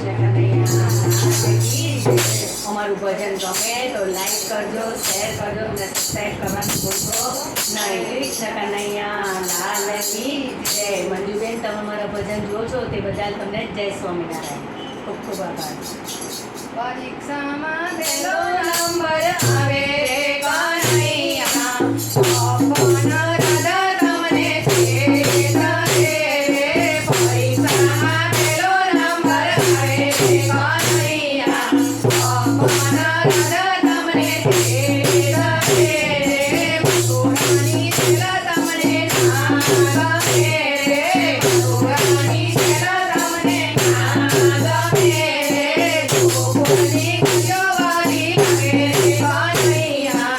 કૃષ્ણ કનૈયા અમારું ભજન ગમે તો લાઈક કરજો, શેર કરજો અને સબસ્ક્રાઈબ કરવાનું ભૂલશો નહીં. કૃષ્ણ કનૈયા લાલ કી જય. મંજુબેન, તમે મારા ભજન જુઓ છો તે બદલ તમને જય સ્વામિનારાયણ. ખૂબ ખૂબ આભાર. પરીક્ષામાં પહેલો નંબર આવે રે કનૈયા, અપન રાધા તમને છેડે રે. પરીક્ષામાં પહેલો નંબર આવે રે કનૈયા, અપન રાધા તમને છેડે રે. મથુરાની છેલા તમને ના ગમે રે. મથુરાની છેલા તમને ના ગમે રે. ગોકુળની કન્યાવાળી લાગે રે કનૈયા,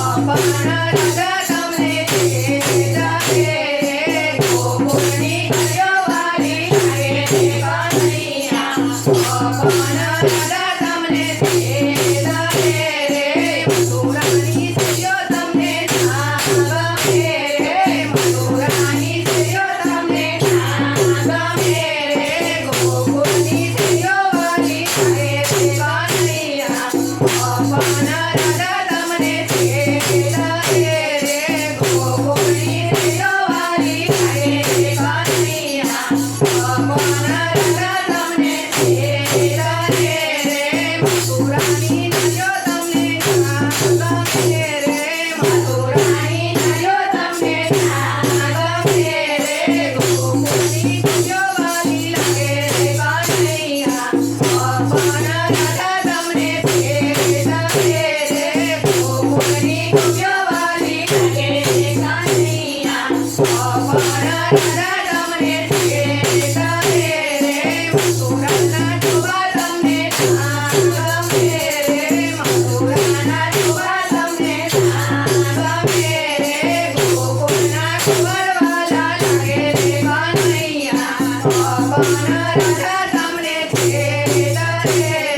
અપન રાધા તમને છેડે રે. ગોકુળની કન્યાવાળી લાગે રે કનૈયા, અપન રાધા તમને છેડે રે. મથુરાની સ્ત્રીઓ તમને ના ગમે રે. મથુરાની સ્ત્રીઓ તમને ના ગમે રે. ગોકુળની સ્ત્રીઓ વાળી લાગે રે કનૈયા, અપન રાધા તમને છેડે રે. ગોકુળની સ્ત્રીઓ વાળી લાગે રે કનૈયા, અપન રાધા તમને છેડે રે. મથુરાની નારીઓ તમને ના ગમે રે. મથુરાની નારીઓ તમને ના ગમે રે. ગોકુળની સ્ત્રીઓ વાળી લાગે રે કનૈયા, અપન રાધા તમને છેડે રે. ગોકુળની સ્ત્રીઓ વાળી લાગે રે કનૈયા, અપન રાધા તમને છેડે રે. મથુરાના જોવા તમને ના ગમે રે. મથુરાના જોવા તમને ના ગમે રે. ગોકુળના કુંવરવાલા લાગે રે કનૈયા, અપન રાધા તમને છેડે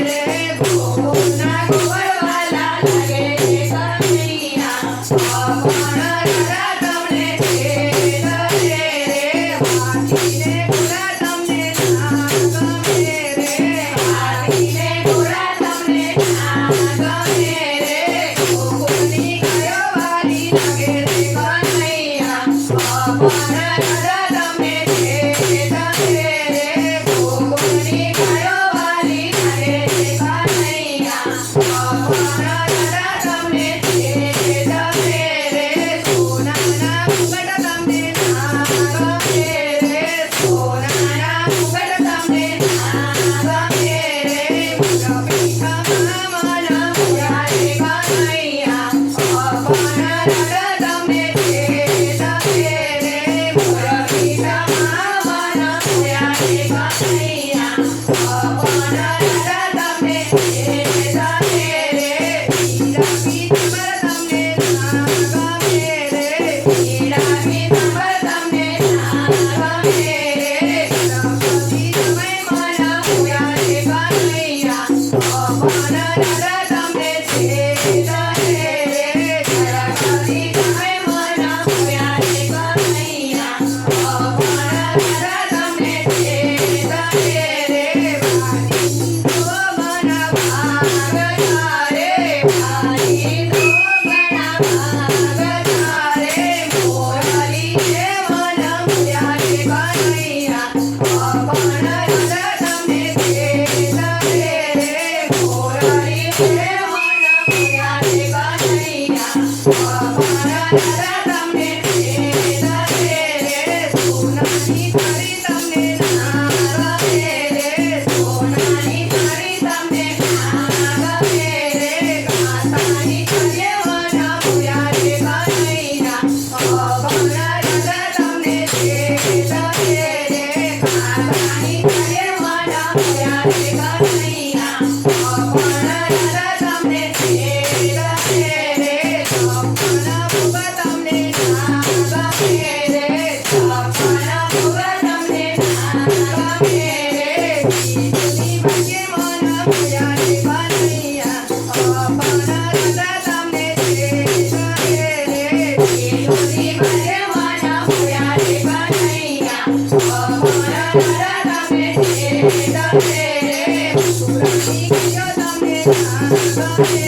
રે. ગોકુળના કુંવરવાલા લાગે રે કનૈયા, અપન રાધા તમને છેડે રે. હાથીને ઘોડા તમને ના ગમે રે. હાથીને ઘોડા તમને ના ગમે રે. ગોકુળની ગાયો વાળી લાગે રે કનૈયા, અપન રાધા તમને છેડે રે. ગોકુળની ગાયો વાળી લાગે રે કનૈયા, અપન રાધા તમને છેડે રે. સોનાના મુગટ તમને ના ગમે રે. સોનાના મુગટ તમને ના ગમે રે. મોરપીઠામાં માલા મૂળા રે કનૈયા, અપન રાધા તમને છેડે રે. મોરપીઠામાં માલા મૂળા રે કનૈયા, અપન રાધા તમને છેડે રે. હીરા પીતાંબર તમને ના ગમે રે. હીરા પીતાંબર તમને ના ગમે રે. ગણપતિ તમે માલા મૂળા રે કનૈયા, અપન રાધા તમને છેડે રે. ગણપતિ તમે માલા મૂળા રે કનૈયા, અપન રાધા તમને છેડે રે. વાલી તો મારા ભાગ તારે. વાલી તો ઘણા ભાગ તારે. મોરલી છે મારા મૂળા રે કનૈયા, અપન રાધા તમને છેડે રે. મોરલી છે મારા મૂળા રે કનૈયા, અપન રાધા તમને છેડે રે. સોનાની થાળી તમને ના ગમે રે. સોનાની થાળી તમને ના ગમે રે. કાંસાની થાળીએ મારા મૂળા રે કનૈયા, અપન રાધા તમને છેડે રે. કાંસાની થાળીએ મારા મૂળા રે કનૈયા, અપન રાધા તમને છેડે રે. છપ્પન ભોગ તમને ના ગમે રે. છપ્પન ભોગ તમને ના ગમે રે. બીજુની ભાગ્યે મારા મૂળા રે કનૈયા, અપન રાધા તમને છેડે રે. બીજુની ભાગ્યે મારા મૂળા રે કનૈયા, અપન રાધા તમને છેડે રે. સુરતી ગીતો તમને ના ગમે